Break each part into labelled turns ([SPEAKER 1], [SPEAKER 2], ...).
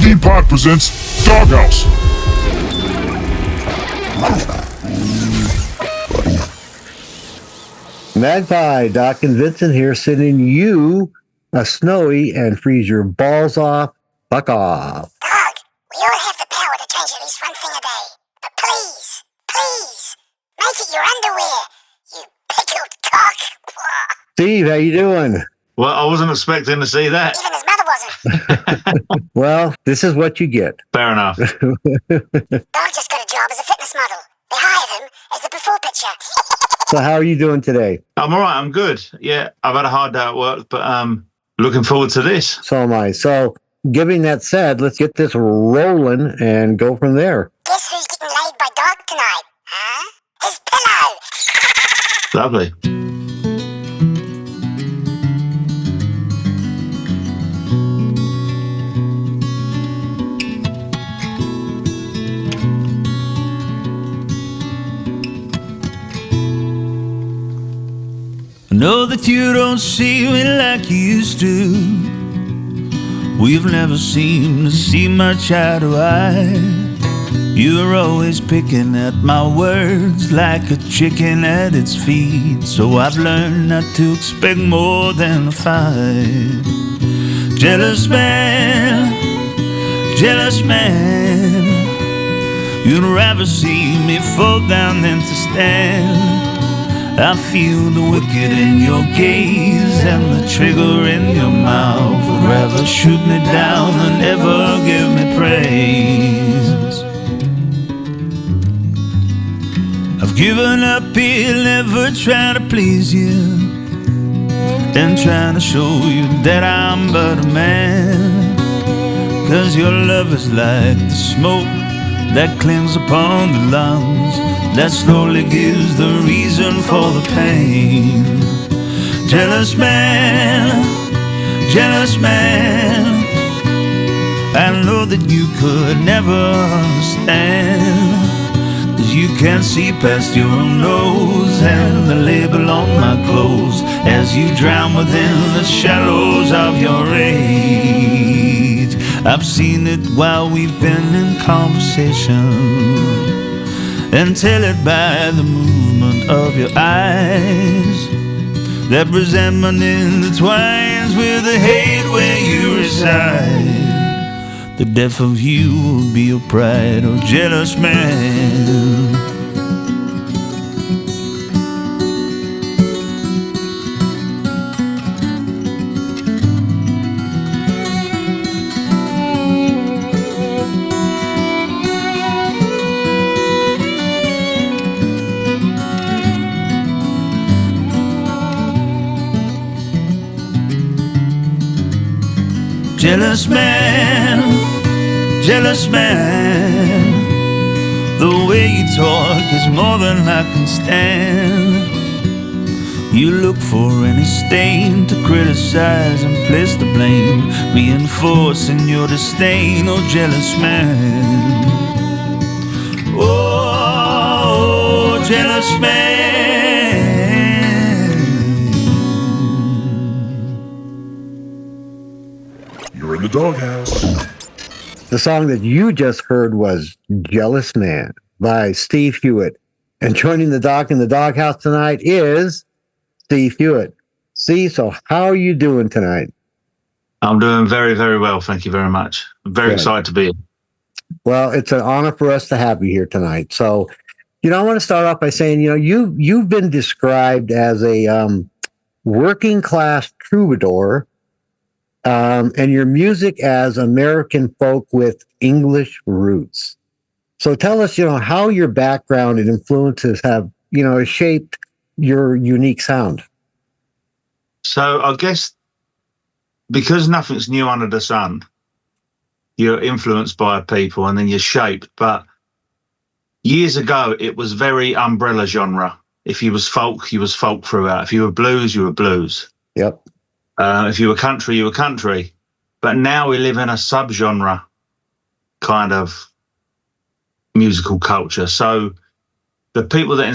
[SPEAKER 1] D&D Pod presents Doghouse.
[SPEAKER 2] Magpie, Doc and Vincent here, sending you a snowy and freeze your balls off. Fuck off.
[SPEAKER 3] Dog, we all have the power to change at least one thing a day. But please, please, make it your underwear, you pickled cock.
[SPEAKER 2] Steve, how you doing?
[SPEAKER 4] Well, I wasn't expecting to see that.
[SPEAKER 3] Even his mother wasn't.
[SPEAKER 2] Well, this is what you get.
[SPEAKER 4] Fair enough.
[SPEAKER 3] Dog just got a job as a fitness model. They hired him as the before picture.
[SPEAKER 2] So how are you doing today?
[SPEAKER 4] I'm all right. I'm good. Yeah, I've had a hard day at work, but looking forward to this.
[SPEAKER 2] So am I. So, giving that said, let's get this rolling and go from there.
[SPEAKER 3] Guess who's getting laid by Dog tonight? Huh? His pillow.
[SPEAKER 4] Lovely.
[SPEAKER 5] I know that you don't see me like you used to. We've never seemed to see much eye to eye. You're always picking at my words like a chicken at its feet. So I've learned not to expect more than a fight. Jealous man, you'd rather see me fall down than to stand. I feel the wicked in your gaze and the trigger in your mouth. Would rather shoot me down than ever give me praise. I've given up here, never trying to please you, and trying to show you that I'm but a man. 'Cause your love is like the smoke that clings upon the lungs, that slowly gives the reason for the pain. Jealous man, I know that you could never understand. 'Cause you can't see past your nose and the label on my clothes as you drown within the shallows of your rage. I've seen it while we've been in conversation, and tell it by the movement of your eyes. That resentment intertwines with the hate where you reside. The death of you will be your pride, oh jealous man. Jealous man, the way you talk is more than I can stand. You look for any stain to criticize and place the blame, reinforcing your disdain, oh jealous man. Oh, jealous man.
[SPEAKER 1] You're in the doghouse.
[SPEAKER 2] The song that you just heard was Jealous Man by Steve Hewitt. And joining the Doc in the Doghouse tonight is Steve Hewitt. Steve, so how are you doing tonight?
[SPEAKER 4] I'm doing very, very well. Thank you very much. I'm very excited to be here.
[SPEAKER 2] Well, it's an honor for us to have you here tonight. So, I want to start off by saying, you've been described as a working class troubadour, and your music as American folk with English roots. So tell us, how your background and influences have, shaped your unique sound.
[SPEAKER 4] So I guess because nothing's new under the sun, you're influenced by people and then you're shaped. But years ago, it was very umbrella genre. If you was folk throughout. If you were blues, you were blues.
[SPEAKER 2] Yep.
[SPEAKER 4] If you were country, you were country. But now we live in a subgenre kind of musical culture. So the people that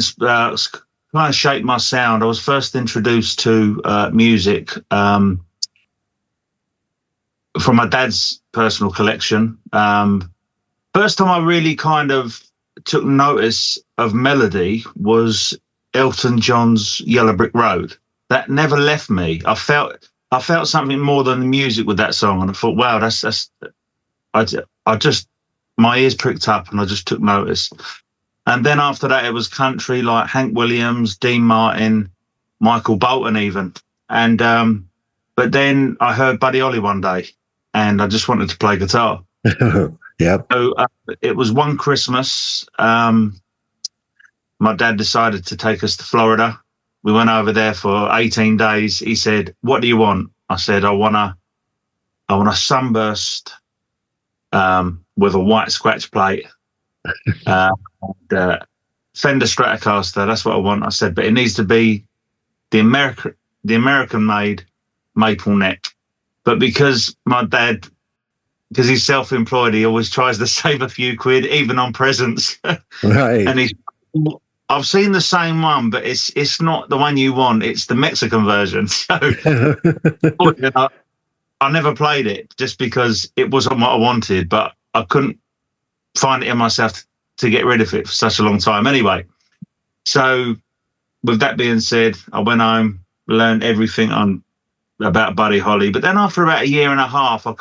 [SPEAKER 4] kind of shaped my sound, I was first introduced to music from my dad's personal collection. First time I really kind of took notice of melody was Elton John's Yellow Brick Road. That never left me. I felt something more than the music with that song, and I thought, wow, I just, my ears pricked up and I just took notice. And then after that, it was country like Hank Williams, Dean Martin, Michael Bolton even. And but then I heard Buddy Holly one day, and I just wanted to play guitar.
[SPEAKER 2] Yep.
[SPEAKER 4] So it was one Christmas. My dad decided to take us to Florida. We went over there for 18 days. He said, "What do you want?" I said, I want a sunburst with a white scratch plate, and, Fender Stratocaster. That's what I want. I said, but it needs to be the American-made maple neck. But because my dad, because he's self-employed, he always tries to save a few quid, even on presents.
[SPEAKER 2] Right.
[SPEAKER 4] And I've seen the same one, but it's not the one you want. It's the Mexican version. So I never played it just because it wasn't what I wanted, but I couldn't find it in myself to get rid of it for such a long time. Anyway, so with that being said, I went home, learned everything about Buddy Holly. But then after about a year and a half, I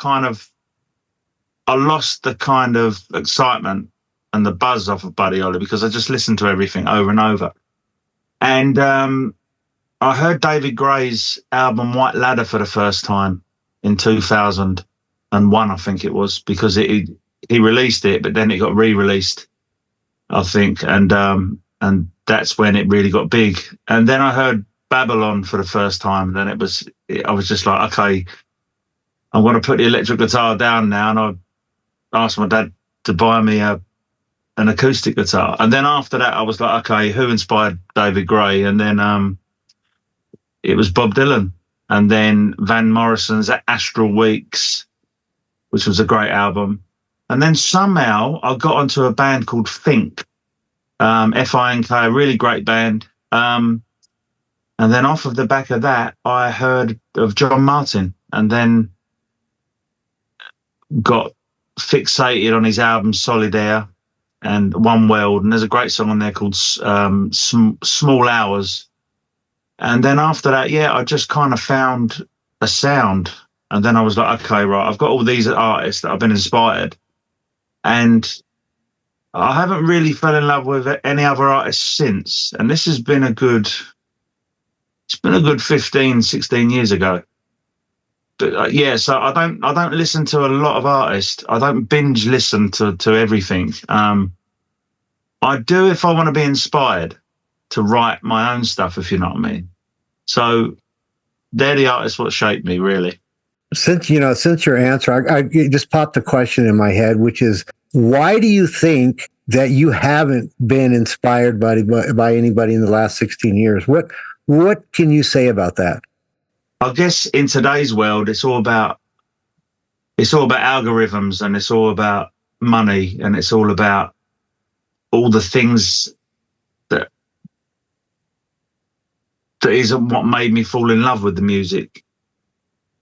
[SPEAKER 4] lost the kind of excitement and the buzz off of Buddy Holly because I just listened to everything over and over. And I heard David Gray's album White Ladder for the first time in 2001, I think it was, because he released it, but then it got re-released, I think. And that's when it really got big. And then I heard Babylon for the first time. Then I was just like, okay, I'm going to put the electric guitar down now. And I asked my dad to buy me an acoustic guitar. And then after that, I was like, okay, who inspired David Gray? And then it was Bob Dylan. And then Van Morrison's Astral Weeks, which was a great album. And then somehow I got onto a band called Fink, Fink, a really great band. And then off of the back of that, I heard of John Martin, and then got fixated on his album Solidaire and One World. And there's a great song on there called Small Hours. And then after that, I just kind of found a sound. And then I was like, okay, right, I've got all these artists that I've been inspired. And I haven't really fell in love with any other artists since. And this has been a good 15, 16 years ago. But so I don't listen to a lot of artists. I don't binge listen to everything. I do if I want to be inspired to write my own stuff, if you know what I mean. So they're the artists what shaped me, really.
[SPEAKER 2] Since your answer, I just popped a question in my head, which is, why do you think that you haven't been inspired by anybody in the last 16 years? What can you say about that?
[SPEAKER 4] I guess in today's world, it's all about algorithms, and it's all about money, and it's all about all the things that isn't what made me fall in love with the music.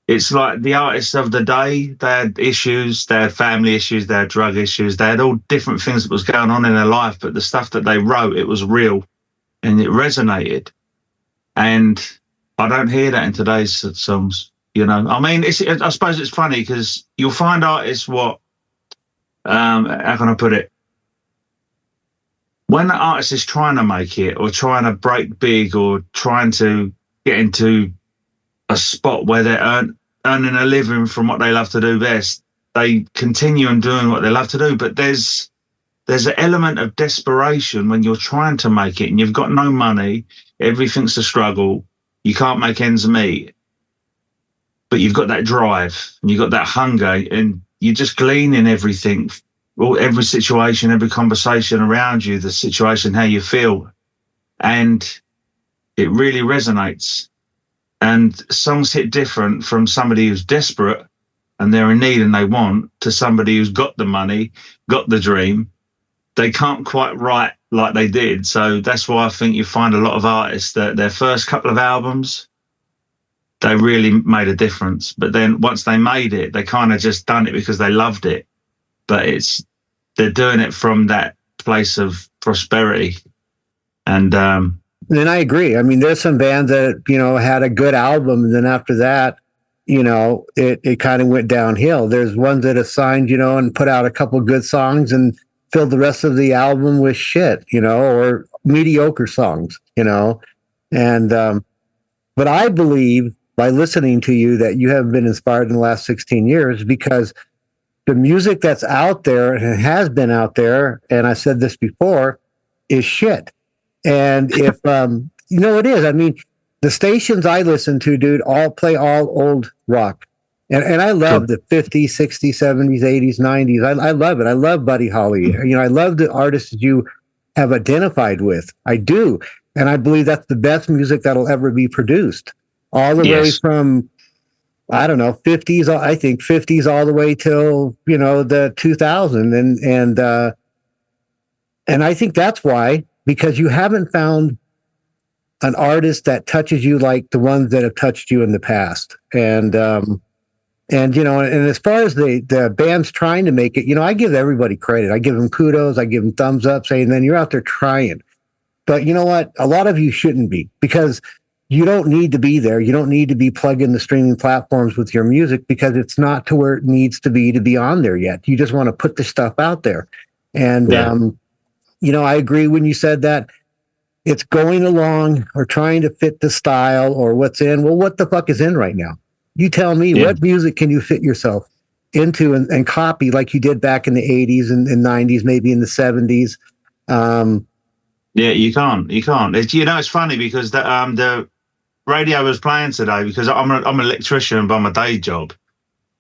[SPEAKER 4] It's like the artists of the day, they had issues, they had family issues, they had drug issues, they had all different things that was going on in their life, but the stuff that they wrote, it was real and it resonated. And I don't hear that in today's songs, I mean, I suppose it's funny because you'll find artists how can I put it? When the artist is trying to make it or trying to break big or trying to get into a spot where they're earning a living from what they love to do best, they continue on doing what they love to do. But there's an element of desperation when you're trying to make it and you've got no money, everything's a struggle, you can't make ends meet, but you've got that drive and you've got that hunger, and you just glean in everything, every situation, every conversation around you, the situation, how you feel, and it really resonates. And songs hit different from somebody who's desperate and they're in need and they want, to somebody who's got the money, got the dream. They can't quite write like they did. So that's why I think you find a lot of artists that their first couple of albums, they really made a difference. But then once they made it, they kind of just done it because they loved it. But they're doing it from that place of prosperity. And
[SPEAKER 2] then I agree. I mean, there's some bands that, had a good album, and then after that, it kind of went downhill. There's ones that have signed, and put out a couple of good songs and filled the rest of the album with shit, or mediocre songs, and but I believe by listening to you that you have been inspired in the last 16 years, because the music that's out there and has been out there, and I said this before, is shit. And if it is. I mean, the stations I listen to, dude, all play all old rock. And I love the 50s, 60s, 70s, 80s, 90s. I love it. I love Buddy Holly. I love the artists you have identified with. I do. And I believe that's the best music that'll ever be produced. All the way from, I don't know, 50s, I think 50s all the way till, the 2000. And I think that's why, because you haven't found an artist that touches you like the ones that have touched you in the past. And as far as the bands trying to make it, I give everybody credit. I give them kudos. I give them thumbs up, saying, then you're out there trying. But you know what? A lot of you shouldn't be, because you don't need to be there. You don't need to be plugging the streaming platforms with your music, because it's not to where it needs to be on there yet. You just want to put the stuff out there. And, I agree when you said that it's going along or trying to fit the style or what's in. Well, what the fuck is in right now? You tell me, what music can you fit yourself into and copy like you did back in the 80s and 90s, maybe in the 70s?
[SPEAKER 4] You can't. It's funny because the radio was playing today, because I'm an electrician by my day job.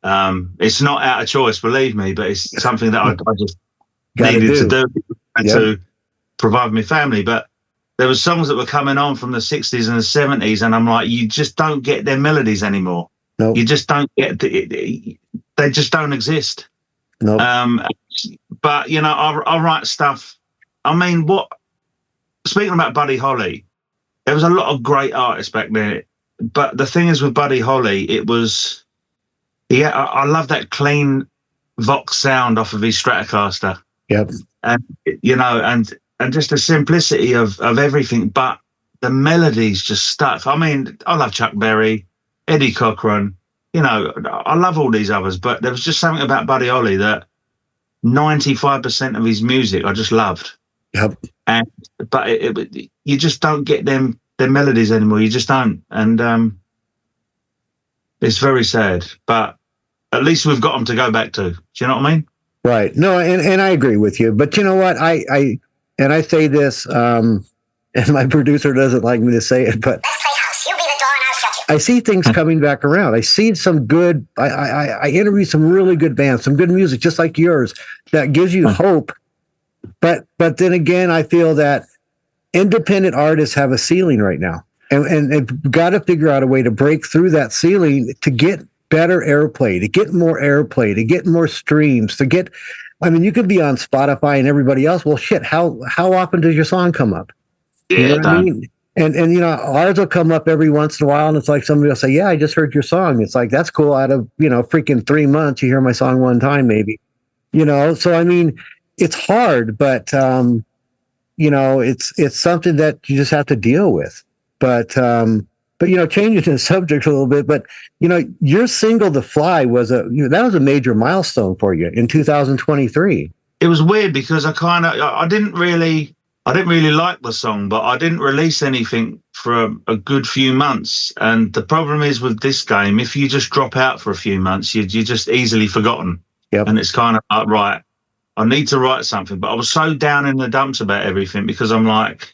[SPEAKER 4] It's not out of choice, believe me, but it's something that I just needed to do to provide my family. But there were songs that were coming on from the 60s and the 70s, and I'm like, you just don't get their melodies anymore.
[SPEAKER 2] Nope.
[SPEAKER 4] You just don't get they just don't exist.
[SPEAKER 2] Nope.
[SPEAKER 4] But I write stuff. I mean, speaking about Buddy Holly, there was a lot of great artists back then. But the thing is with Buddy Holly, I love that clean Vox sound off of his Stratocaster.
[SPEAKER 2] Yep.
[SPEAKER 4] And just the simplicity of everything, but the melodies just stuck. I mean, I love Chuck Berry, Eddie Cochran, I love all these others, but there was just something about Buddy Holly that 95% of his music I just loved.
[SPEAKER 2] Yep.
[SPEAKER 4] But you just don't get their melodies anymore. You just don't. And it's very sad, but at least we've got them to go back to. Do you know what I mean?
[SPEAKER 2] Right. No, and I agree with you. But you know what? I say this, and my producer doesn't like me to say it, but
[SPEAKER 3] Let's play house. You be the door and I'll shut you.
[SPEAKER 2] I see things coming back around. I see some good, I interview some really good bands, some good music, just like yours, that gives you hope. But then again, I feel that independent artists have a ceiling right now, and they've got to figure out a way to break through that ceiling to get better airplay, to get more airplay, to get more streams, you could be on Spotify and everybody else. Well, shit, how often does your song come up?
[SPEAKER 4] Yeah,
[SPEAKER 2] you know what I mean? And ours will come up every once in a while, and it's like somebody will say, yeah, I just heard your song. It's like, that's cool. Out of, freaking 3 months, you hear my song one time, maybe, so I mean, it's hard, but it's something that you just have to deal with. But changing the subject a little bit, but your single "The Fly" was that was a major milestone for you in 2023.
[SPEAKER 4] It was weird because I didn't really like the song, but I didn't release anything for a good few months. And the problem is with this game, if you just drop out for a few months, you're just easily forgotten.
[SPEAKER 2] Yep.
[SPEAKER 4] And it's kind of like, right, I need to write something. But I was so down in the dumps about everything because I'm like,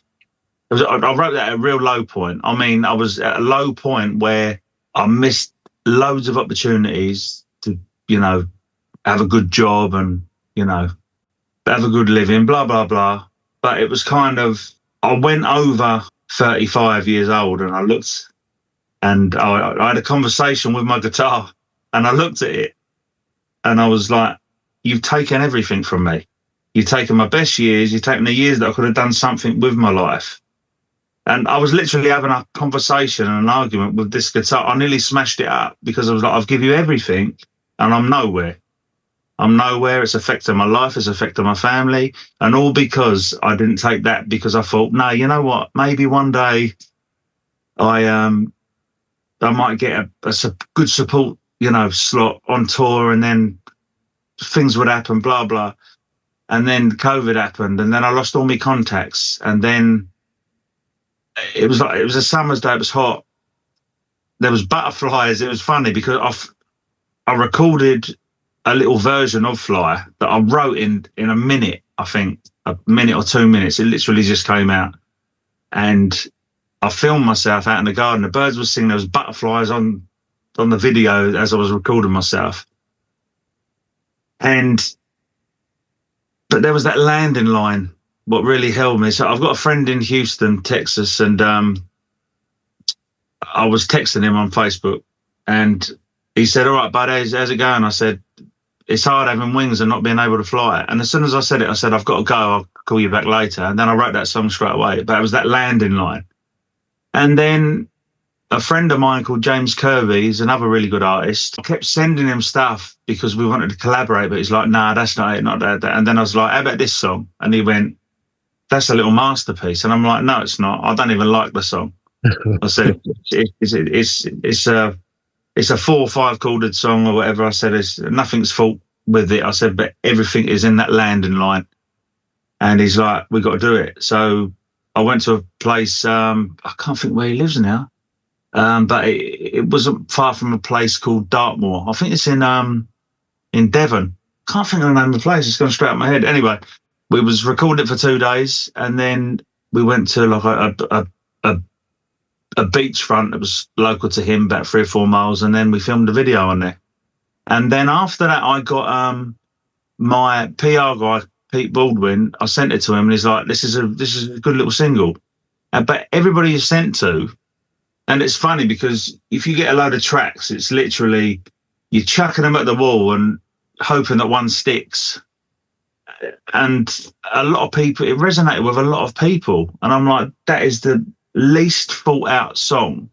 [SPEAKER 4] I wrote that at a real low point. I mean, I was at a low point where I missed loads of opportunities to, have a good job and, have a good living, blah, blah, blah. But it was kind of, I went over 35 years old and I looked and I had a conversation with my guitar and I looked at it and I was like, you've taken everything from me. You've taken my best years. You've taken the years that I could have done something with my life. And I was literally having a conversation and an argument with this guitar. I nearly smashed it up because I was like, I've given you everything and I'm nowhere. I'm nowhere. It's affecting my life. It's affecting my family. And all because I didn't take that, because I thought, no, you know what? Maybe one day I might get a good support, slot on tour, and then things would happen, blah, blah. And then COVID happened, and then I lost all my contacts. And then it was a summer's day. It was hot. There was butterflies. It was funny because I recorded a little version of Fly that I wrote in a minute, I think, a minute or 2 minutes. It literally just came out. And I filmed myself out in the garden. The birds were singing. There was butterflies on the video as I was recording myself. But there was that landing line, what really held me. So I've got a friend in Houston, Texas, and I was texting him on Facebook, and he said, all right, bud, how's it going? I said, it's hard having wings and not being able to fly. And as soon as I said it, I said, I've got to go. I'll call you back later. And then I wrote that song straight away. But it was that landing line. And then a friend of mine called James Kirby, he's another really good artist. I kept sending him stuff because we wanted to collaborate, but he's like, nah, that's not it, not that. And then I was like, how about this song? And he went, that's a little masterpiece. And I'm like, no, it's not. I don't even like the song. I said, it's a 4 or 5 chorded song or whatever. I said, nothing's fault with it. I said, but everything is in that landing line. And he's like, we got to do it. So I went to a place, I can't think where he lives now, but it wasn't far from a place called Dartmoor. I think it's in Devon. Can't think of the name of the place. It's gone straight out of my head. Anyway, we was recording it for 2 days, and then we went to like a beachfront that was local to him, about 3 or 4 miles, and then we filmed a video on there. And then after that, I got my PR guy, Pete Baldwin. I sent it to him, and he's like, "This is a good little single." But everybody you sent to, and it's funny because if you get a load of tracks, it's literally you're chucking them at the wall and hoping that one sticks. And a lot of people, it resonated with a lot of people, and I'm like, that is the least thought out song,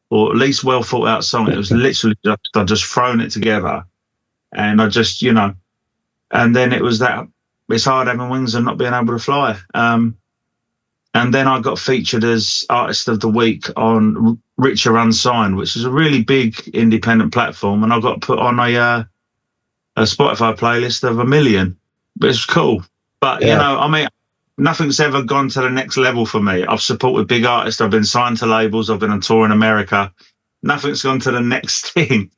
[SPEAKER 4] or least well thought out song. It was literally I just thrown it together, and I just and then it was that it's hard having wings and not being able to fly. And then I got featured as Artist of the Week on Richer Unsigned, which is a really big independent platform, and I got put on a Spotify playlist of 1 million. But it's cool. But nothing's ever gone to the next level for me. I've supported big artists. I've been signed to labels. I've been on tour in America. Nothing's gone to the next thing.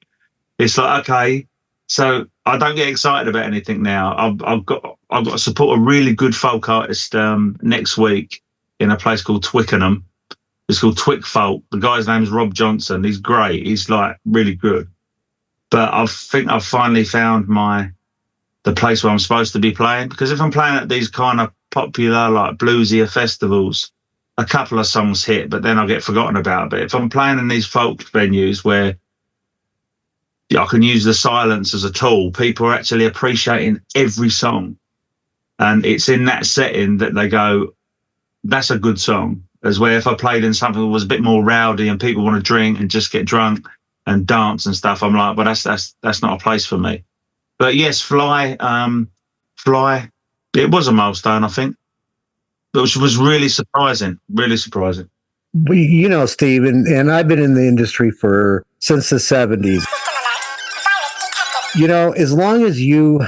[SPEAKER 4] It's like, okay, so I don't get excited about anything now. I've got to support a really good folk artist next week in a place called Twickenham. It's called Twick Folk. The guy's name's Rob Johnson. He's great. He's like really good. But I think I've finally found the place where I'm supposed to be playing, because if I'm playing at these kind of popular, like bluesier festivals, a couple of songs hit, but then I get forgotten about. But if I'm playing in these folk venues where I can use the silence as a tool, people are actually appreciating every song. And it's in that setting that they go, that's a good song. As where if I played in something that was a bit more rowdy and people want to drink and just get drunk and dance and stuff, I'm like, well, that's not a place for me. But yes, Fly, it was a milestone, I think, which was really surprising, really surprising.
[SPEAKER 2] Steve, and I've been in the industry since the 70s. As long as you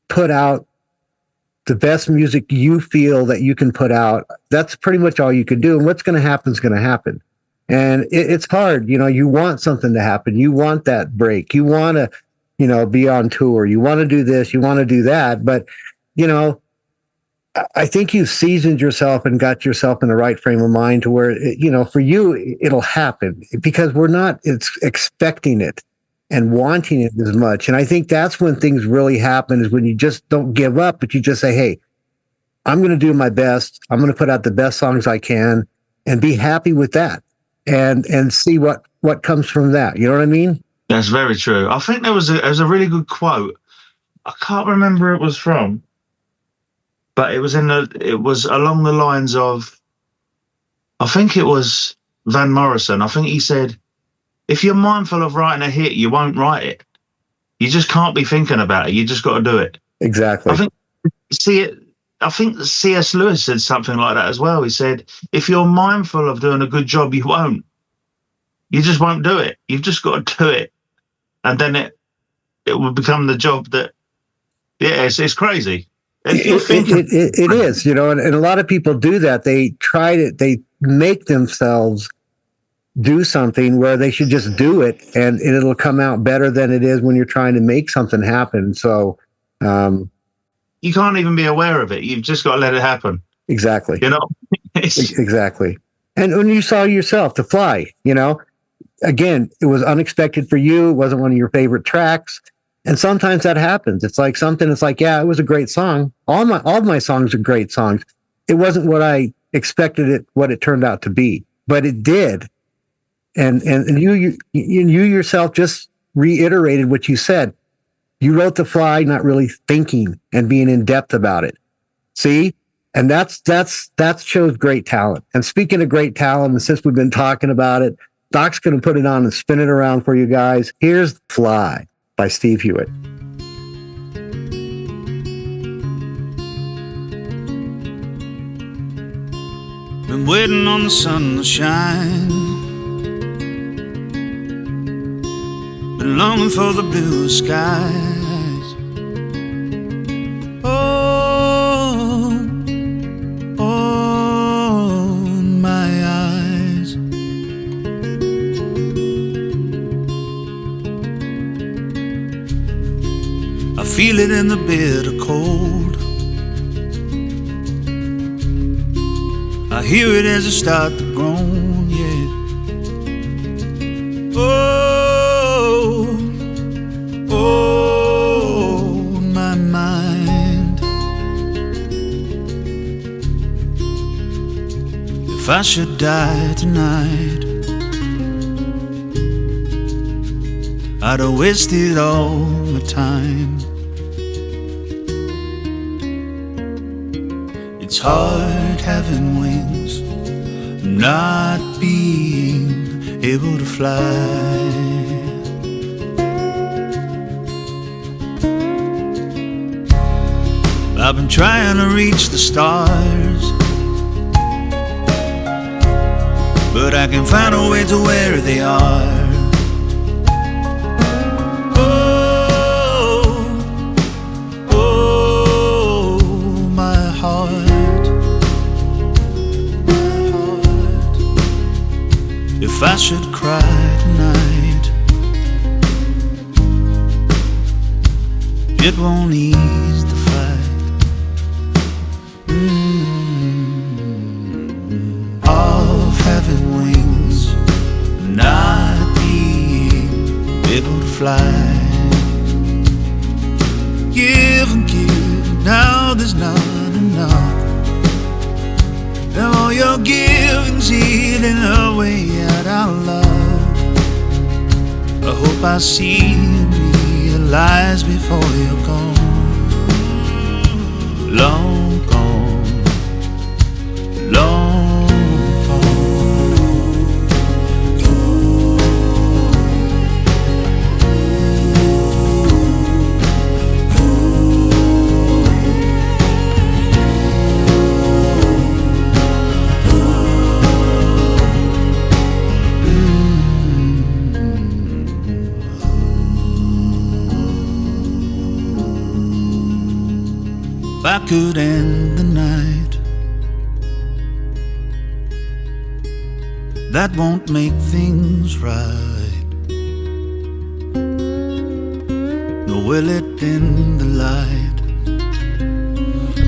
[SPEAKER 2] put out the best music you feel that you can put out, that's pretty much all you can do. And what's going to happen is going to happen. And it's hard. You want something to happen. You want that break. You want to be on tour. You want to do this, you want to do that. But, I think you've seasoned yourself and got yourself in the right frame of mind to where, for you, it'll happen because it's expecting it and wanting it as much. And I think that's when things really happen, is when you just don't give up, but you just say, hey, I'm going to do my best. I'm going to put out the best songs I can and be happy with that and see what comes from that. You know what I mean?
[SPEAKER 4] That's very true. I think there was a really good quote. I can't remember where it was from, but it was along the lines of, I think it was Van Morrison. I think he said, if you're mindful of writing a hit, you won't write it. You just can't be thinking about it. You just got to do it.
[SPEAKER 2] Exactly.
[SPEAKER 4] I think C.S. Lewis said something like that as well. He said, if you're mindful of doing a good job, you won't. You just won't do it. You've just got to do it. And then it will become the job that, it's crazy.
[SPEAKER 2] It is, and a lot of people do that. They they make themselves do something where they should just do it, and it'll come out better than it is when you're trying to make something happen. So
[SPEAKER 4] you can't even be aware of it. You've just got to let it happen.
[SPEAKER 2] Exactly.
[SPEAKER 4] Exactly.
[SPEAKER 2] And when you saw yourself, The Fly, again, it was unexpected for you. It wasn't one of your favorite tracks. And sometimes that happens. It's like it was a great song. All of my songs are great songs. It wasn't what I expected what it turned out to be, but it did. And you yourself just reiterated what you said. You wrote The Fly not really thinking and being in depth about it. See? And that shows great talent. And speaking of great talent, and since we've been talking about it, Doc's going to put it on and spin it around for you guys. Here's The Fly by Steve Hewitt.
[SPEAKER 5] Been waiting on the sun to shine, been longing for the blue skies. Oh, my eyes. I feel it in the bitter cold. I hear it as I start to groan, yeah. Oh, my mind. If I should die tonight, I'd have wasted all my time. It's hard having wings, not being able to fly. I've been trying to reach the stars, but I can find a way to where they are. If I should cry tonight, it won't ease the fight. Of having wings, not being able to fly. Give and give, now there's not enough. And all your giving's eating away at our love. I hope I see and realize before you're gone. Long gone, long if I could end the night, that won't make things right. Nor will it in the light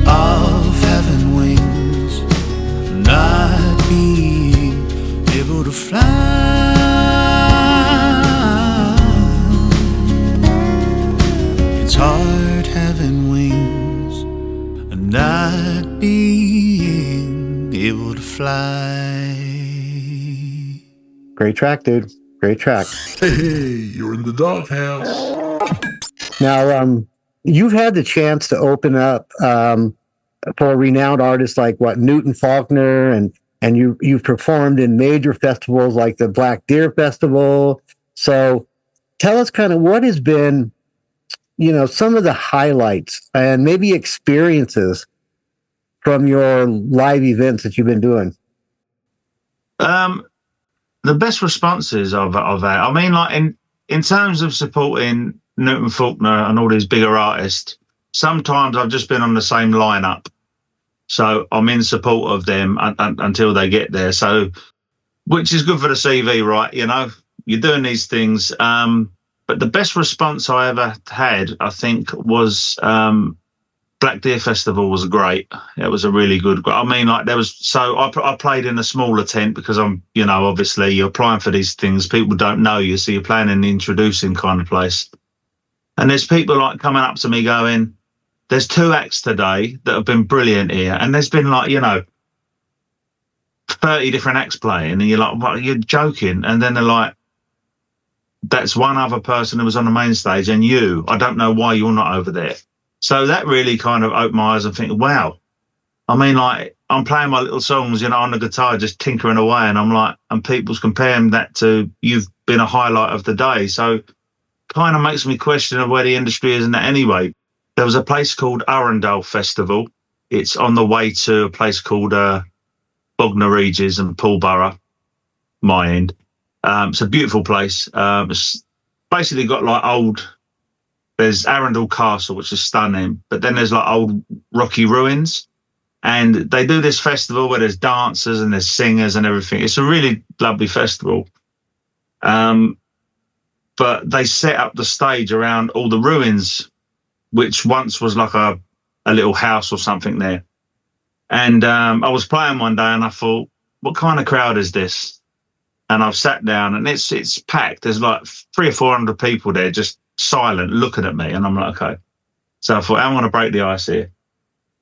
[SPEAKER 5] of having wings, not being able to fly. It's hard having wings and not being able to fly.
[SPEAKER 2] Great track, dude. Great track.
[SPEAKER 1] Hey, you're in the doghouse.
[SPEAKER 2] Now, you've had the chance to open up for renowned artists like Newton Faulkner and and you've performed in major festivals like the Black Deer Festival. So tell us kind of what has been, some of the highlights and maybe experiences from your live events that you've been doing.
[SPEAKER 4] The best responses I've had, I mean, like in terms of supporting Newton Faulkner and all these bigger artists, sometimes I've just been on the same lineup. So I'm in support of them until they get there. So, which is good for the CV, right? You're doing these things. But the best response I ever had, I think, was Black Deer Festival was great. It was a really good. I mean, like I played in a smaller tent because I'm, obviously you're applying for these things. People don't know you, so you're playing in the introducing kind of place. And there's people like coming up to me going, there's 2 acts today that have been brilliant here. And there's been like, 30 different acts playing. And you're like, what, you're joking? And then they're like, that's one other person who was on the main stage and I don't know why you're not over there. So that really kind of opened my eyes and think, wow. I mean, like, I'm playing my little songs, on the guitar, just tinkering away. And I'm like, and people's comparing that to you've been a highlight of the day. So kind of makes me question where the industry is in that anyway. There was a place called Arundel Festival. It's on the way to a place called Bognor Regis and Poolborough, my end. It's a beautiful place. It's basically got like there's Arundel Castle, which is stunning, but then there's like old rocky ruins. And they do this festival where there's dancers and there's singers and everything. It's a really lovely festival. But they set up the stage around all the ruins, which once was like a little house or something there. And I was playing one day and I thought, what kind of crowd is this? And I've sat down and it's packed. There's like 300 or 400 people there just silent looking at me. And I'm like, okay. So I thought, I'm going to break the ice here.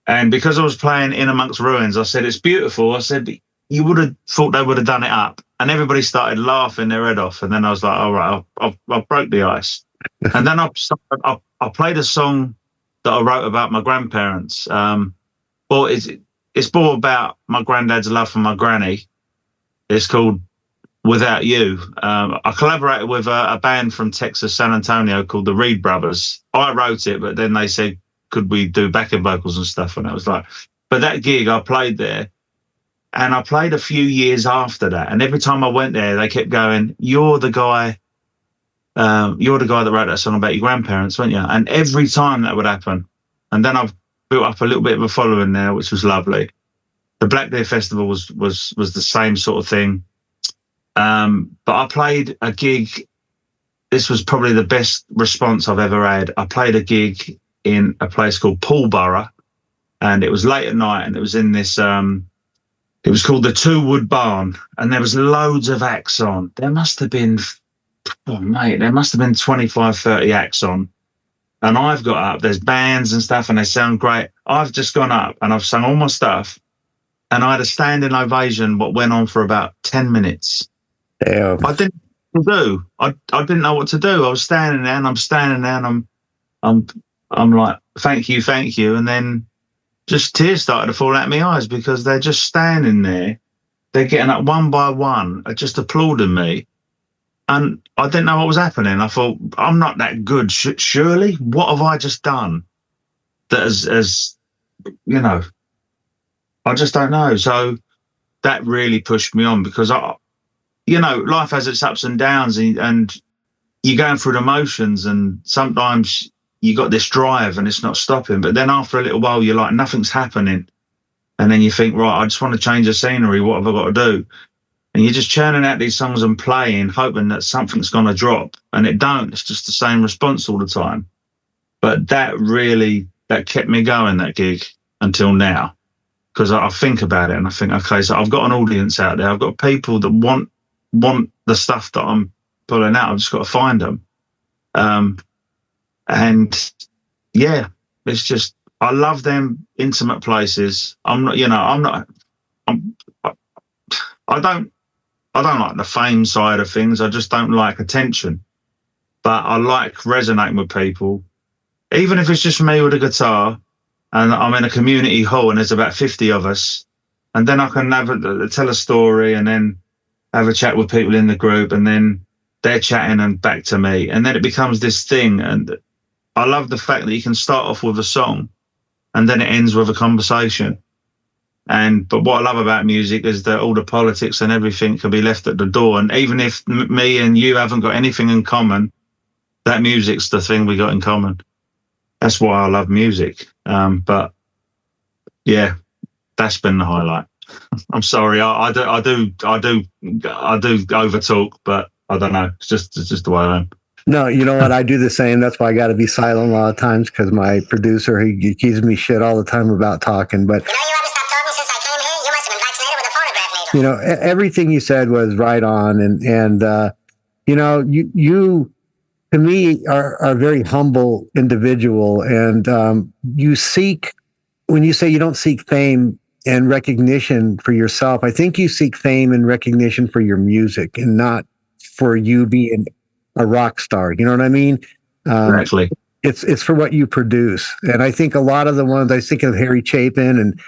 [SPEAKER 4] And because I was playing in amongst ruins, I said, it's beautiful. I said, you would have thought they would have done it up. And everybody started laughing their head off. And then I was like, all right, I've broke the ice. And then I played a song that I wrote about my grandparents. Well, it's more about my granddad's love for my granny. It's called Without You. I collaborated with a band from Texas, San Antonio called the Reed Brothers. I wrote it, but then they said, could we do backing vocals and stuff? And I was like, but that gig, I played there. And I played a few years after that. And every time I went there, they kept going, you're the guy that wrote that song about your grandparents, weren't you? And every time that would happen. And then I've built up a little bit of a following there, which was lovely. The Black Deer Festival was the same sort of thing. But I played a gig. This was probably the best response I've ever had. I played a gig in a place called Poolborough, and it was late at night, and it was in this, it was called the Two Wood Barn, and there was loads of acts on. There must have been 25, 30 acts on. And I've got up, there's bands and stuff, and they sound great. I've just gone up and I've sung all my stuff, and I had a standing ovation what went on for about 10 minutes.
[SPEAKER 2] Damn.
[SPEAKER 4] I didn't know what to do. I didn't know what to do. I was standing there and I'm like, thank you. And then just tears started to fall out of my eyes because they're just standing there. They're getting up one by one, just applauding me. And I didn't know what was happening. I thought, I'm not that good, surely. What have I just done that has I just don't know. So that really pushed me on because, life has its ups and downs and you're going through the motions and sometimes you got this drive and it's not stopping. But then after a little while, you're like, nothing's happening. And then you think, right, I just want to change the scenery. What have I got to do? And you're just churning out these songs and playing, hoping that something's going to drop. And it don't. It's just the same response all the time. But that kept me going, that gig, until now. Because I think about it and I think, okay, so I've got an audience out there. I've got people that want the stuff that I'm pulling out. I've just got to find them. And yeah, it's just, I love them intimate places. I don't like the fame side of things. I just don't like attention. But I like resonating with people. Even if it's just me with a guitar and I'm in a community hall and there's about 50 of us and then I can tell a story, and then have a chat with people in the group, and then they're chatting and back to me, and then it becomes this thing. And I love the fact that you can start off with a song, and then it ends with a conversation. But what I love about music is that all the politics and everything can be left at the door. And even if me and you haven't got anything in common, that music's the thing we got in common. That's why I love music. But yeah, that's been the highlight. I'm sorry, I do over talk, but I don't know. It's just the way I am.
[SPEAKER 2] No, you know what? I do the same. That's why I got to be silent a lot of times, because my producer, he gives me shit all the time about talking. But
[SPEAKER 3] You haven't stopped talking since I came here? You must have been vaccinated with a phonograph needle.
[SPEAKER 2] you know, everything you said was right on, and you know, you to me are a very humble individual, and you seek, when you say you don't seek fame and recognition for yourself, I think you seek fame and recognition for your music, and not for you being a rock star. You know what I mean?
[SPEAKER 4] Exactly.
[SPEAKER 2] It's for what you produce. And I think a lot of the ones, I think of Harry Chapin and,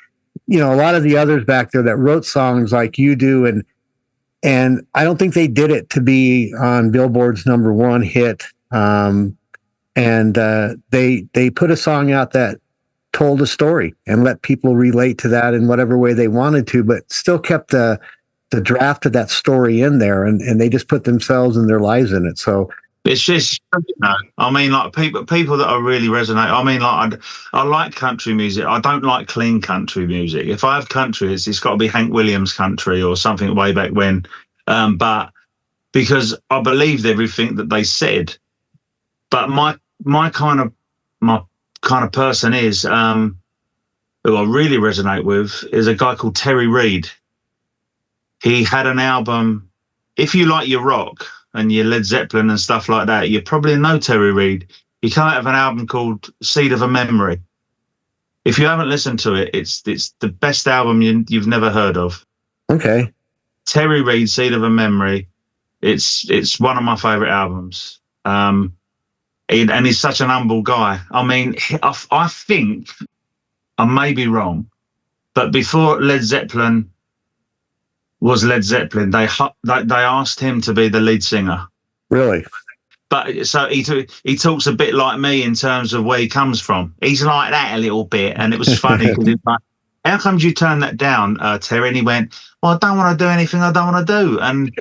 [SPEAKER 2] you know, a lot of the others back there that wrote songs like you do. And I don't think they did it to be on Billboard's #1 hit. They put a song out that told a story and let people relate to that in whatever way they wanted to, but still kept the draft of that story in there, and they just put themselves and their lives in it. So
[SPEAKER 4] it's just, you know, I mean, like people that I really resonate. I mean, like I like country music. I don't like clean country music. If I have country, it's got to be Hank Williams country or something way back when. But because I believed everything that they said. But my kind of person is who I really resonate with is a guy called Terry Reid. He had an album. If you like your rock and your Led Zeppelin and stuff like that, you probably know Terry Reid. He came out of an album called Seed of a Memory. If you haven't listened to it, it's the best album you've never heard of.
[SPEAKER 2] okay.
[SPEAKER 4] Terry Reid, Seed of a Memory. It's one of my favorite albums. And he's such an humble guy. I mean, I think, I may be wrong, but before Led Zeppelin was Led Zeppelin, they asked him to be the lead singer.
[SPEAKER 2] Really?
[SPEAKER 4] But so he talks a bit like me in terms of where he comes from. He's like that a little bit, and it was funny because he's like, "How come you turned that down, Terry?" And he went, "Well, I don't want to do anything I don't want to do," and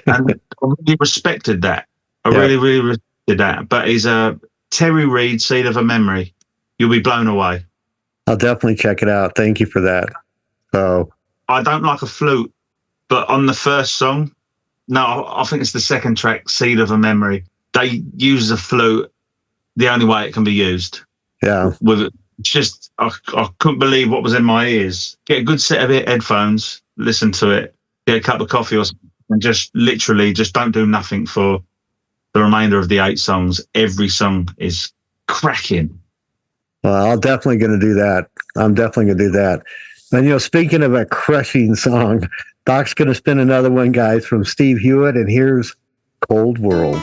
[SPEAKER 4] I really respected that. I really respected that. But he's a Terry Reid, Seed of a Memory. You'll be blown away.
[SPEAKER 2] I'll definitely check it out. Thank you for that. So
[SPEAKER 4] I don't like a flute, but on the first song, no, I think it's the second track, Seed of a Memory. They use the flute the only way it can be used.
[SPEAKER 2] yeah.
[SPEAKER 4] With it, it's just I couldn't believe what was in my ears. Get a good set of headphones, listen to it, get a cup of coffee or something, and just literally just don't do nothing for the remainder of the 8 songs. Every song is cracking.
[SPEAKER 2] Well, I'm definitely going to do that. And, you know, speaking of a crushing song, Doc's going to spin another one, guys, from Steve Hewitt, and here's Cold World.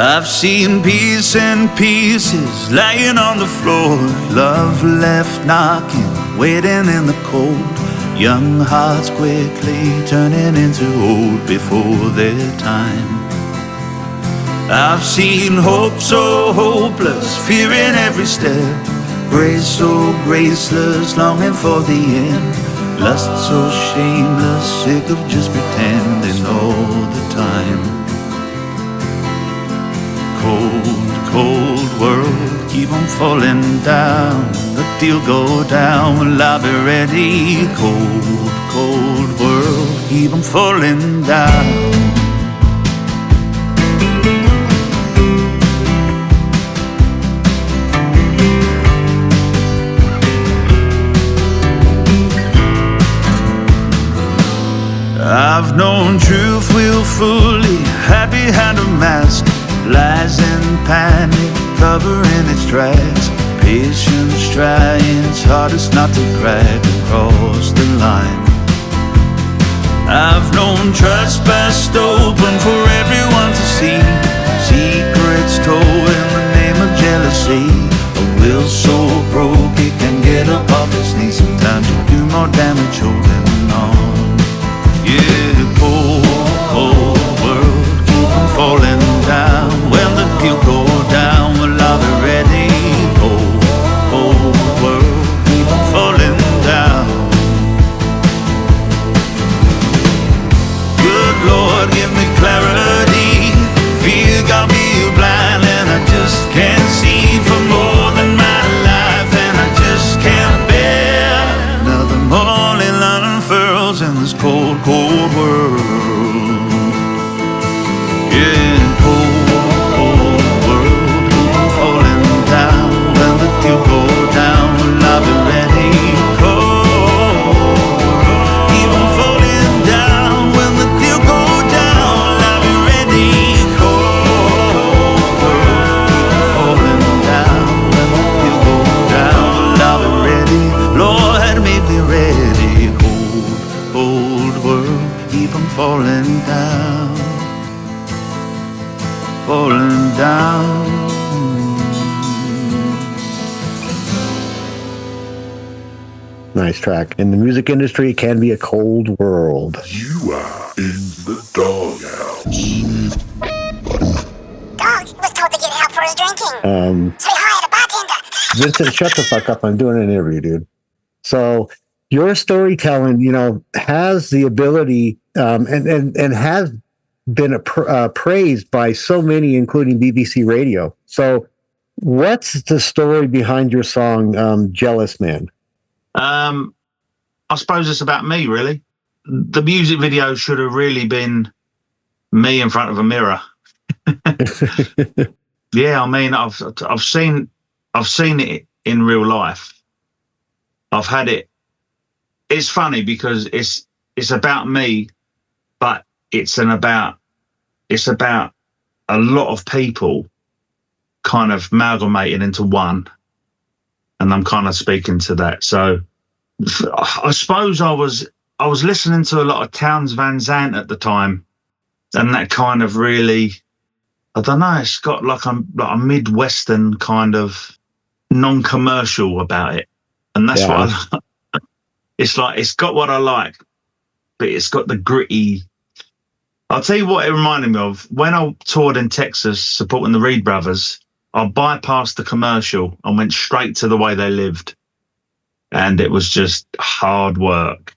[SPEAKER 5] I've seen peace and pieces lying on the floor, love left knocking, waiting in the cold, young hearts quickly turning into old before their time. I've seen hope so hopeless, fear in every step, grace so graceless, longing for the end, lust so shameless, sick of just pretending all the time. Cold, cold world, keep on falling down. The deal go down, will I be ready? Cold, cold world, keep on falling down. I've known truth willfully, hide behind a mask, lies and panic covering its tracks. Patience trying its hardest not to crack across the line. I've known trust burst open for everyone to see, secrets told in the name of jealousy. A will so broke it can get up off its knees. Sometimes you do more damage holding on. Yeah, cold, cold world, keep on falling down. When the guilt go down, well I'll be ready. Cold, cold world, keep on falling down. Good Lord, give me clarity. Fear got me blind and I just can't see for more than my life, and I just can't bear another morning unfurls in this cold, cold world. Yeah, cold, cold world, keep on falling down. When the dew go down, well I'll be ready. Cold, keep on falling down. When the dew go down, I'll be ready. Cold world, keep on falling down. When the dew go down, I'll be ready. Lord, make me ready. Cold, cold world, keep on falling down, falling down.
[SPEAKER 2] Nice track. In the music industry, it can be a cold world.
[SPEAKER 1] You are in the doghouse.
[SPEAKER 3] Dawg was told to get help for his drinking, so he hired a bartender.
[SPEAKER 2] Vincent, shut the fuck up. I'm doing an interview, dude. So your storytelling, has the ability and has been praised by so many, including BBC Radio. So what's the story behind your song, Jealous Man?
[SPEAKER 4] I suppose it's about me, really. The music video should have really been me in front of a mirror. Yeah, I mean, I've seen it in real life. I've had it. It's funny because it's about me, but it's about a lot of people kind of amalgamated into one, and I'm kind of speaking to that. So I suppose I was listening to a lot of Townes Van Zandt at the time, and that kind of really, I don't know, it's got like a Midwestern kind of non-commercial about it, and that's what I like. It's like it's got what I like, but it's got the gritty. I'll tell you what it reminded me of. When I toured in Texas supporting the Reed Brothers, I bypassed the commercial and went straight to the way they lived. And it was just hard work,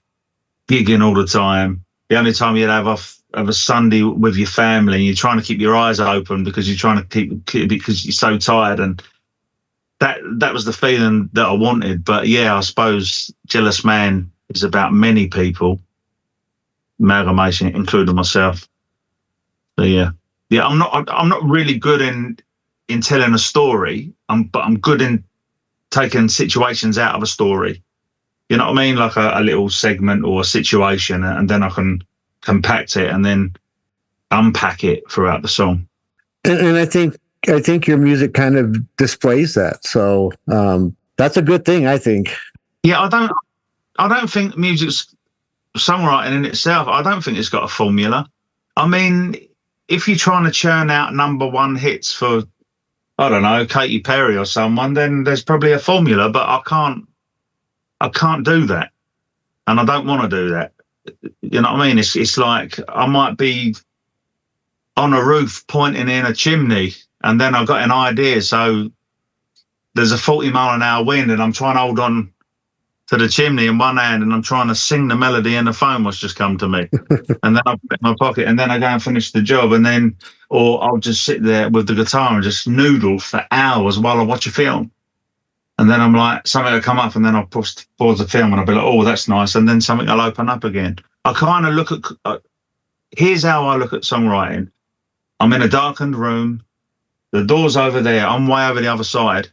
[SPEAKER 4] gigging all the time. The only time you'd have a Sunday with your family, and you're trying to keep your eyes open because you're trying to keep because you're so tired. And that was the feeling that I wanted. But yeah, I suppose Jealous Man is about many people, amalgamation, including myself. So yeah, I'm not really good in telling a story. But I'm good in taking situations out of a story. You know what I mean? Like a little segment or a situation, and then I can compact it and then unpack it throughout the song.
[SPEAKER 2] And I think your music kind of displays that. So that's a good thing, I think.
[SPEAKER 4] Yeah, I don't think music's songwriting in itself. I don't think it's got a formula. I mean, if you're trying to churn out number one hits for, I don't know, Katy Perry or someone, then there's probably a formula, but I can't do that. And I don't want to do that. You know what I mean? It's like I might be on a roof pointing in a chimney, and then I've got an idea. So there's a 40-mile-an-hour wind, and I'm trying to hold on to the chimney in one hand, and I'm trying to sing the melody, and the phone was just come to me. And then I put it in my pocket, and then I go and finish the job, and then, or I'll just sit there with the guitar and just noodle for hours while I watch a film. And then I'm like, something will come up, and then I'll pause the film, and I'll be like, oh, that's nice. And then something will open up again. I kind of look at, here's how I look at songwriting. I'm in a darkened room. The door's over there. I'm way over the other side.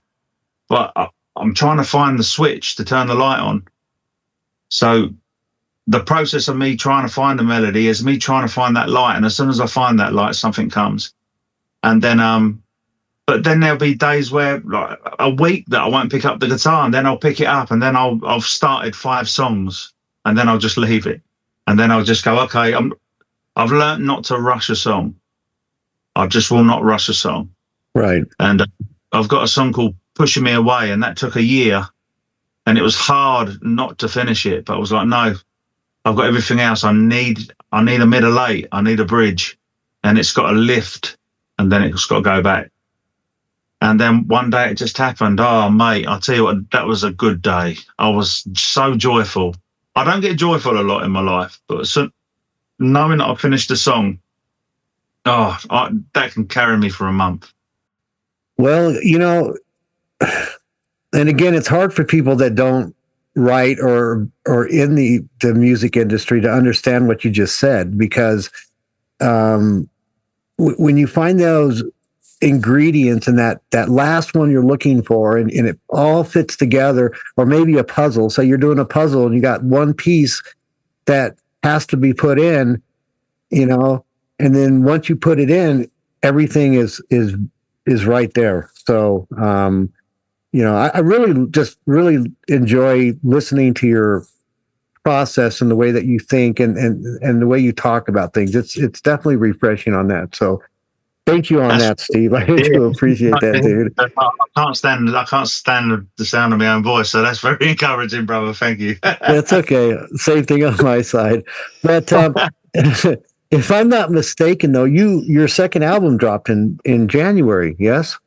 [SPEAKER 4] But I'm trying to find the switch to turn the light on. So the process of me trying to find a melody is me trying to find that light. And as soon as I find that light, something comes. And then, but then there'll be days where, like, a week that I won't pick up the guitar, and then I'll pick it up, and then I've started 5 songs, and then I'll just leave it. And then I'll just go, okay, I've learned not to rush a song. I just will not rush a song.
[SPEAKER 2] Right.
[SPEAKER 4] And I've got a song called Pushing Me Away, and that took a year, and it was hard not to finish it. But I was like, no, I've got everything else. I need a middle eight. I need a bridge, and it's got a lift, and then it's got to go back. And then one day it just happened. Oh, mate, I'll tell you what, that was a good day. I was so joyful. I don't get joyful a lot in my life, but knowing that I finished a song, that can carry me for a month.
[SPEAKER 2] Well, and again, it's hard for people that don't write or in the music industry to understand what you just said, because when you find those ingredients and that last one you're looking for, and it all fits together, or maybe a puzzle. So you're doing a puzzle and you got one piece that has to be put in, and then once you put it in, everything is right there. So, I really enjoy listening to your process and the way that you think and the way you talk about things. It's definitely refreshing on that. So thank you on that, Steve. I do appreciate that, dude.
[SPEAKER 4] I can't stand the sound of my own voice, so that's very encouraging, brother. Thank you.
[SPEAKER 2] That's okay. Same thing on my side. But if I'm not mistaken, though, your second album dropped in January, yes?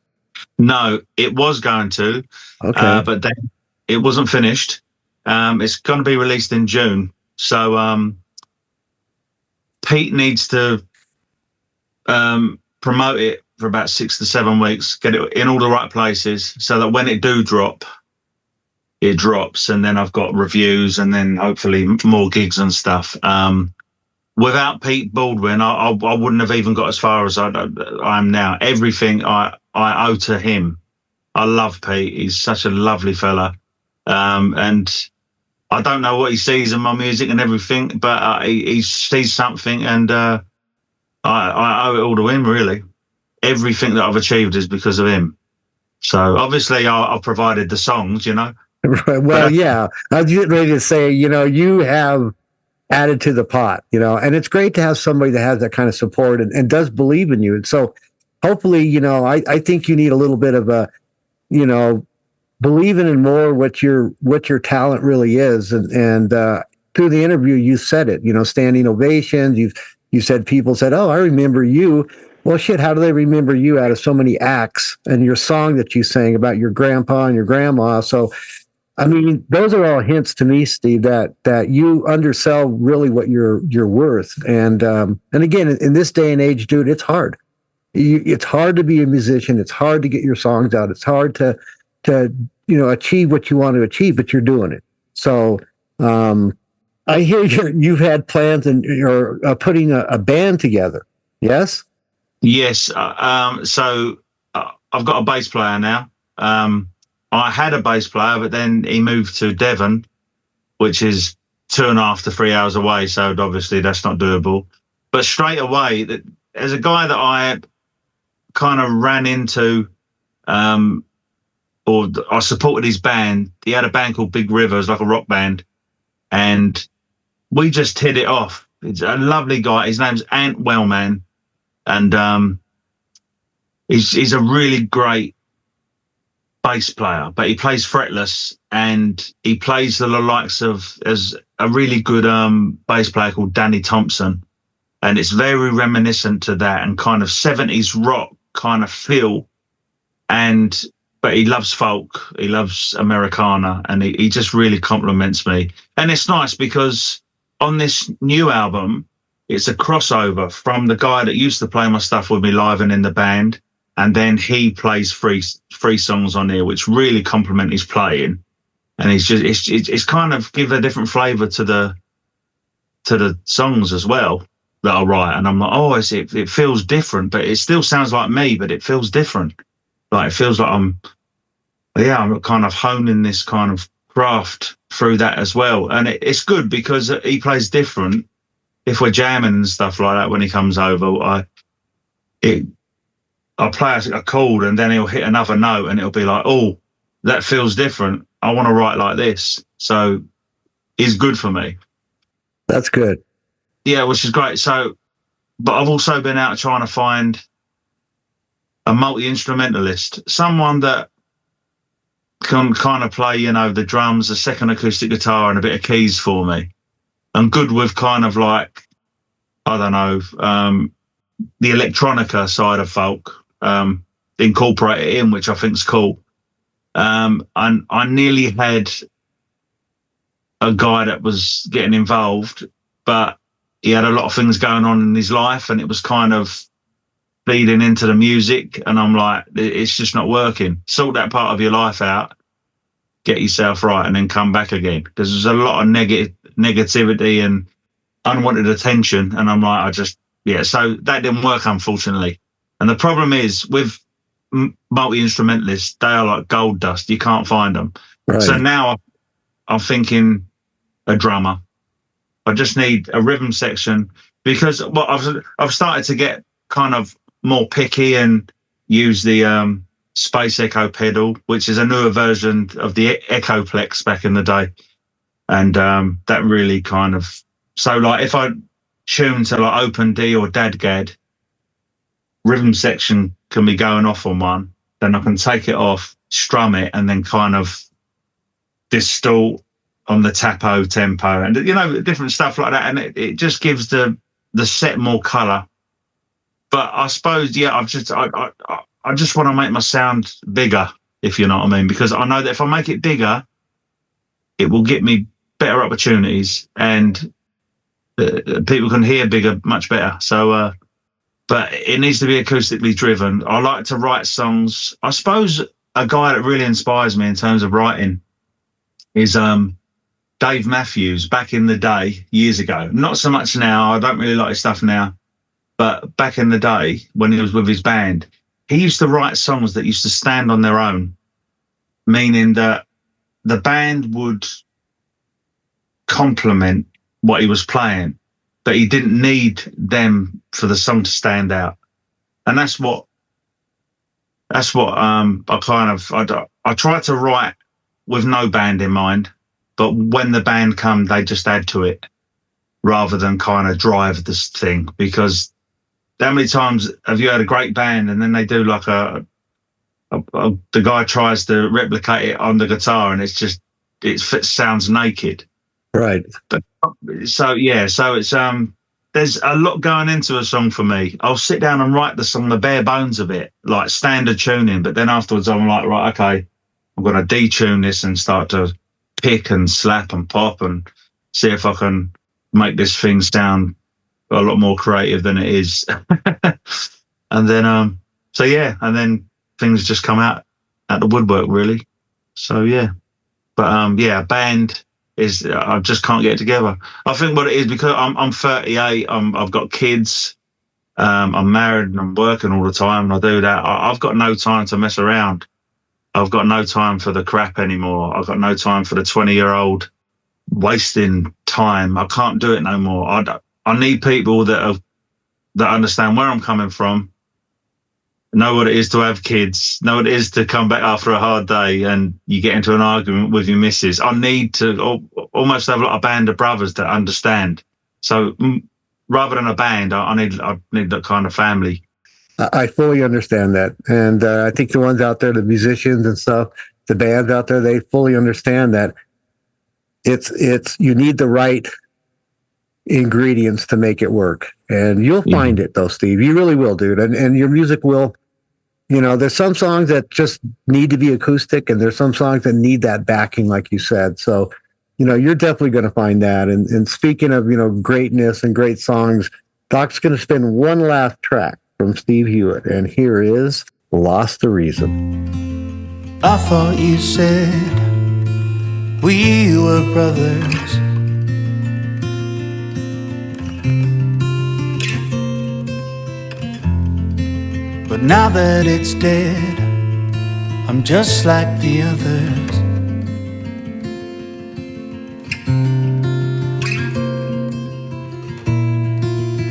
[SPEAKER 4] No, it was going to, but then it wasn't finished. It's going to be released in June. So Pete needs to promote it for about 6 to 7 weeks, get it in all the right places, so that when it do drop, it drops, and then I've got reviews, and then hopefully more gigs and stuff. Without Pete Baldwin, I wouldn't have even got as far as I am now. Everything I owe to him. I love Pete. He's such a lovely fella, and I don't know what he sees in my music and everything, but he sees something, and I owe it all to him, really. Everything that I've achieved is because of him. So obviously I've provided the songs,
[SPEAKER 2] Right. Well, yeah. I was getting ready to say, you have added to the pot, and it's great to have somebody that has that kind of support and does believe in you. And so hopefully, I think you need a little bit of a, believing in more what your talent really is. And through the interview, you said it, standing ovations. You said people said, "Oh, I remember you." Well, shit, how do they remember you out of so many acts and your song that you sang about your grandpa and your grandma? So, I mean, those are all hints to me, Steve, that you undersell really what you're worth. And again, in this day and age, dude, it's hard. It's hard to be a musician. It's hard to get your songs out. It's hard to achieve what you want to achieve, but you're doing it. So, I hear you've had plans and you're putting a band together. Yes?
[SPEAKER 4] Yes. So I've got a bass player now. I had a bass player, but then he moved to Devon, which is 2.5 to 3 hours away. So obviously that's not doable. But straight away, there's a guy that I kind of ran into, or I supported his band. He had a band called Big Rivers, like a rock band. And we just hit it off. It's a lovely guy. His name's Ant Wellman. And he's a really great bass player, but he plays fretless, and he plays the likes of as a really good bass player called Danny Thompson. And it's very reminiscent to that and kind of 70s rock kind of feel. But he loves folk, he loves Americana, and he just really compliments me. And it's nice because on this new album, it's a crossover from the guy that used to play my stuff with me live and in the band. And then he plays three songs on here, which really complement his playing. And it's kind of give a different flavor to the songs as well that I write. And I'm like, it feels different, but it still sounds like me, but it feels different. Like, it feels like I'm kind of honing this kind of craft through that as well. And it's good because he plays different. If we're jamming and stuff like that, when he comes over, I play a chord and then he'll hit another note and it'll be like, oh, that feels different. I want to write like this. So he's good for me.
[SPEAKER 2] That's good.
[SPEAKER 4] Yeah, which is great. So, but I've also been out trying to find a multi-instrumentalist, someone that can kind of play, you know, the drums, the second acoustic guitar and a bit of keys for me. I'm good with kind of like, I don't know, the electronica side of folk, incorporate it in, which I think is cool. And I nearly had a guy that was getting involved, but he had a lot of things going on in his life and it was kind of feeding into the music. And I'm like, it's just not working. Sort that part of your life out, get yourself right, and then come back again. Because there's a lot of negativity and unwanted attention. And I'm like, so that didn't work, unfortunately. And the problem is with multi-instrumentalists, they are like gold dust. You can't find them. Right. So now I'm thinking a drummer. I just need a rhythm section because I've started to get kind of more picky and use the Space Echo pedal, which is a newer version of the Echoplex back in the day. And that really kind of, so like if I tune to like Open D or Dadgad, rhythm section can be going off on one, then I can take it off, strum it, and then kind of distort on the tapo tempo and, you know, different stuff like that. And it just gives the set more colour. But I suppose, yeah, I just want to make my sound bigger, if you know what I mean, because I know that if I make it bigger, it will get me better opportunities and people can hear bigger much better. So, but it needs to be acoustically driven. I like to write songs. I suppose a guy that really inspires me in terms of writing is Dave Matthews. Back in the day, years ago, not so much now. I don't really like his stuff now. But back in the day, when he was with his band, he used to write songs that used to stand on their own, meaning that the band would complement what he was playing, but he didn't need them for the song to stand out. And that's what I try to write with no band in mind, but when the band come, they just add to it rather than kind of drive this thing. Because how many times have you had a great band and then they do like the guy tries to replicate it on the guitar and it sounds naked.
[SPEAKER 2] Right.
[SPEAKER 4] But, so it's there's a lot going into a song for me. I'll sit down and write the song, the bare bones of it, like standard tuning, but then afterwards I'm like, right, okay, I'm going to detune this and start to pick and slap and pop and see if I can make this thing sound a lot more creative than it is. And then and then things just come out at the woodwork, really. So yeah, but a band is, I just can't get it together. I think what it is, because I'm 38, I've got kids, I'm married and I'm working all the time and I do that. I've got no time to mess around. I've got no time for the crap anymore. I've got no time for the 20-year-old wasting time. I can't do it no more. I need people that understand where I'm coming from, know what it is to have kids, know what it is to come back after a hard day and you get into an argument with your missus. I need to almost have a band of brothers that understand. So rather than a band, I need that kind of family.
[SPEAKER 2] I fully understand that. And I think the ones out there, the musicians and stuff, the bands out there, they fully understand that it's you need the right ingredients to make it work. And you'll find it though, Steve. You really will, dude. And your music will, you know, there's some songs that just need to be acoustic and there's some songs that need that backing, like you said. So, you know, you're definitely going to find that. And speaking of, you know, greatness and great songs, Doc's going to spin one last track from Steve Hewitt. And here is Lost the Reason.
[SPEAKER 5] I thought you said we were brothers. But now that it's dead, I'm just like the others.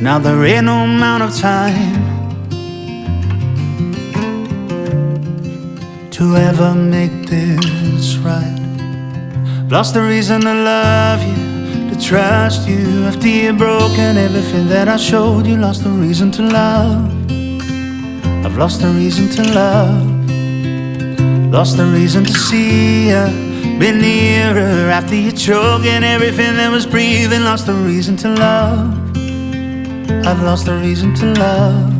[SPEAKER 5] Now there ain't no amount of time to ever make this right. Lost the reason to love you, to trust you. After you've broken everything that I showed you, lost the reason to love. I've lost the reason to love. Lost the reason to see you, been nearer. After you choking everything that was breathing, lost the reason to love. I've lost the reason to love.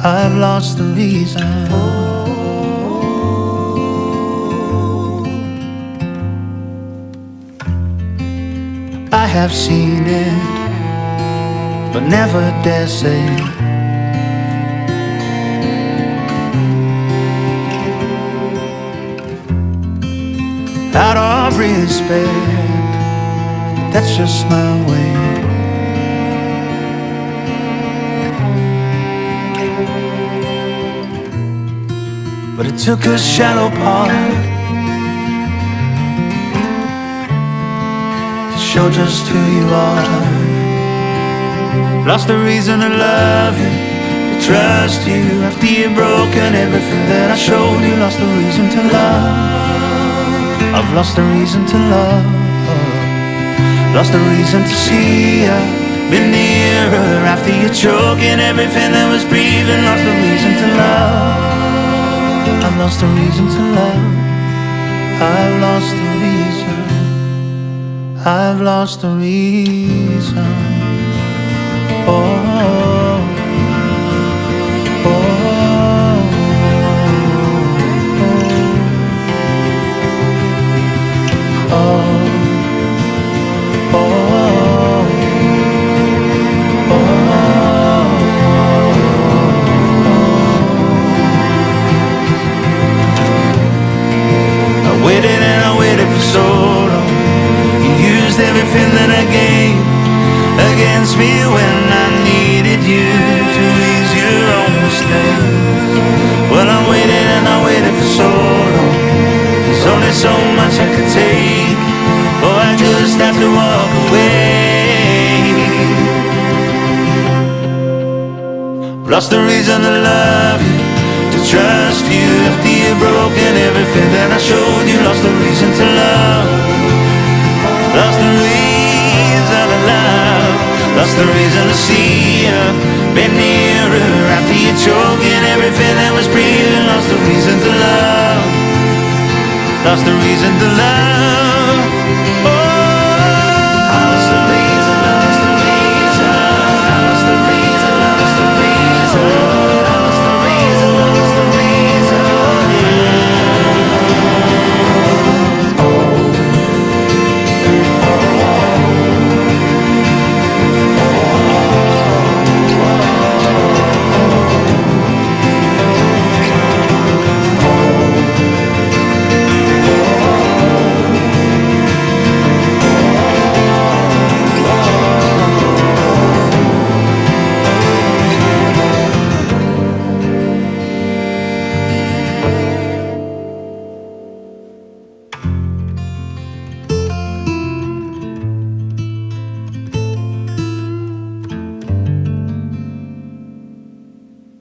[SPEAKER 5] I've lost the reason. I have seen it, but never dare say. Out of respect, that's just my way. But it took a shallow part to show just who you are. Lost the reason to love you, to trust you. After you've broken everything that I showed you, lost the reason to love. I've lost the reason to love. Lost the reason to see you, been nearer. After you're choking everything that was breathing, lost the reason to love. I've lost the reason to love. I've lost the reason. I've lost the reason. Oh, oh, oh, oh, oh, I waited and I waited for so long. You used everything that I gave against me when I needed you to ease your own mistakes. Well, I waited and I waited for so long. There's only so much I could take, or I just have to walk away. Lost the reason to love you, to trust you. After you've broken everything that I showed you, lost the reason to love. Lost the reason to love. Lost the reason to see you, been nearer. After you're choking everything that was breathing, lost the reason to love. Lost the reason to love. Oh, lost the reason, lost the reason, lost the reason, lost the reason, lost the reason, lost the reason.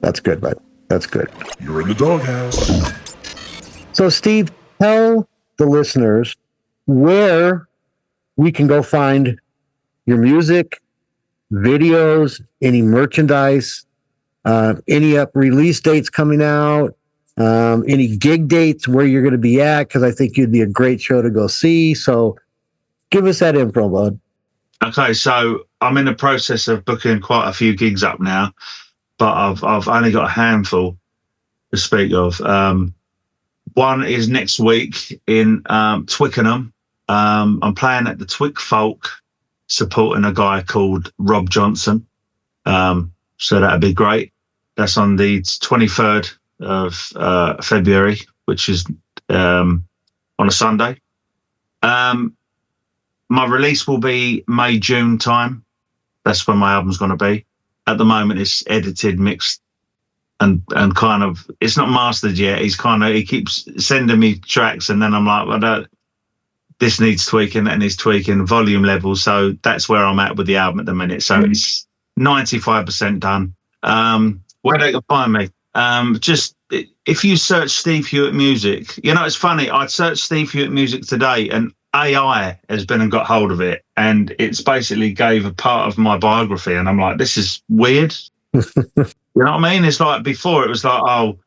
[SPEAKER 2] That's good, bud. That's good.
[SPEAKER 1] You're in the doghouse.
[SPEAKER 2] So, Steve, tell the listeners where we can go find your music, videos, any merchandise, any release dates coming out, any gig dates where you're going to be at, because I think you'd be a great show to go see. So give us that info, bud.
[SPEAKER 4] Okay, so I'm in the process of booking quite a few gigs up now, but I've only got a handful to speak of. One is next week in Twickenham. I'm playing at the Twick Folk, supporting a guy called Rob Johnson. So that'd be great. That's on the 23rd of February, which is on a Sunday. My release will be May, June time. That's when my album's going to be. At the moment, it's edited, mixed, and kind of, it's not mastered yet. He keeps sending me tracks, and then I'm like, well, this needs tweaking, that needs tweaking, volume level. So that's where I'm at with the album at the minute. So 95% done. Where they can find me? Just if you search Steve Hewitt music, it's funny. I searched Steve Hewitt music today, and AI has been and got hold of it, and it's basically gave a part of my biography, and I'm like, this is weird. You know what I mean? It's like before it was like, oh,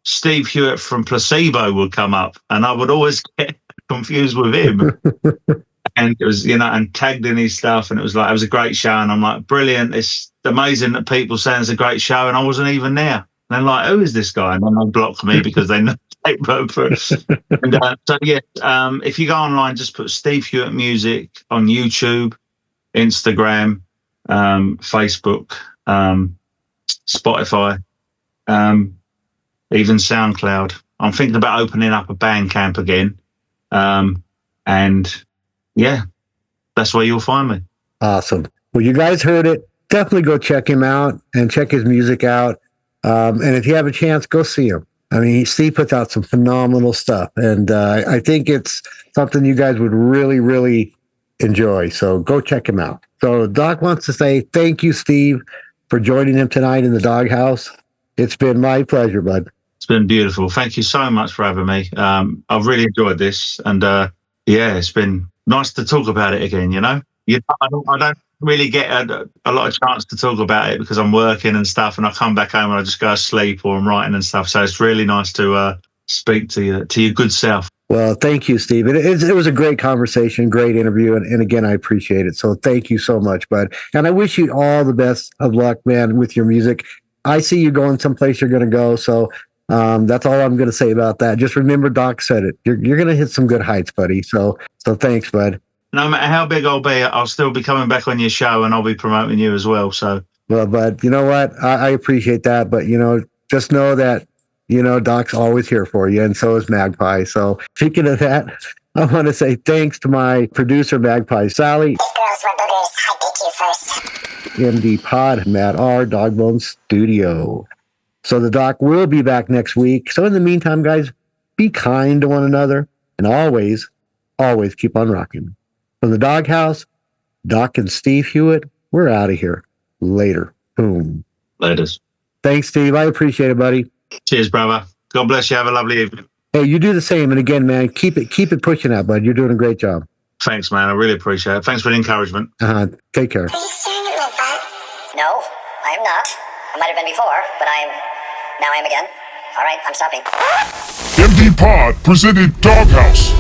[SPEAKER 4] Steve Hewitt from Placebo would come up, and I would always get confused with him. And it was, and tagged in his stuff, and it was a great show. And I'm like, brilliant. It's amazing that people say it's a great show, and I wasn't even there. And they're like, who is this guy? And then they block me because they know they vote for it. If you go online, just put Steve Hewitt music on YouTube, Instagram, Facebook, Spotify, even SoundCloud. I'm thinking about opening up a Bandcamp again. And yeah, that's where you'll find me.
[SPEAKER 2] Awesome. Well, you guys heard it. Definitely go check him out and check his music out. And if you have a chance, go see him. I mean, Steve puts out some phenomenal stuff. And I think it's something you guys would really, really enjoy. So go check him out. So Doc wants to say thank you, Steve, for joining him tonight in the Doghouse. It's been my pleasure, bud.
[SPEAKER 4] It's been beautiful. Thank you so much for having me. I've really enjoyed this. And it's been nice to talk about it again, I don't really get a lot of chance to talk about it because I'm working and stuff, and I come back home and I just go to sleep or I'm writing and stuff. So it's really nice to speak to your good self.
[SPEAKER 2] Well, thank you, Steve. It was a great conversation, great interview. And again, I appreciate it. So thank you so much, bud. And I wish you all the best of luck, man, with your music. I see you going someplace you're going to go. So that's all I'm going to say about that. Just remember, Doc said it. You're going to hit some good heights, buddy. So thanks, bud.
[SPEAKER 4] No matter how big I'll be, I'll still be coming back on your show, and I'll be promoting you as well. So,
[SPEAKER 2] well, bud, you know what? I appreciate that, but just know that Doc's always here for you, and so is Magpie. So, speaking of that, I want to say thanks to my producer, Magpie Sally.
[SPEAKER 3] These girls were boogers. I picked you first.
[SPEAKER 2] MD Pod, Matt R, Dogbone Studio. So the Doc will be back next week. So in the meantime, guys, be kind to one another, and always keep on rocking. From the Doghouse, Doc and Steve Hewitt, we're out of here. Later. Boom.
[SPEAKER 4] Laters.
[SPEAKER 2] Thanks, Steve. I appreciate it, buddy.
[SPEAKER 4] Cheers, brother. God bless you. Have a lovely evening.
[SPEAKER 2] Hey, you do the same. And again, man, keep it pushing out, bud. You're doing a great job.
[SPEAKER 4] Thanks, man. I really appreciate it. Thanks for the encouragement.
[SPEAKER 2] Take care.
[SPEAKER 3] Are you staring at me, bud?
[SPEAKER 6] No, I am not. I might have been before, but now I am again. All right, I'm stopping.
[SPEAKER 1] MD Pod presented Doghouse.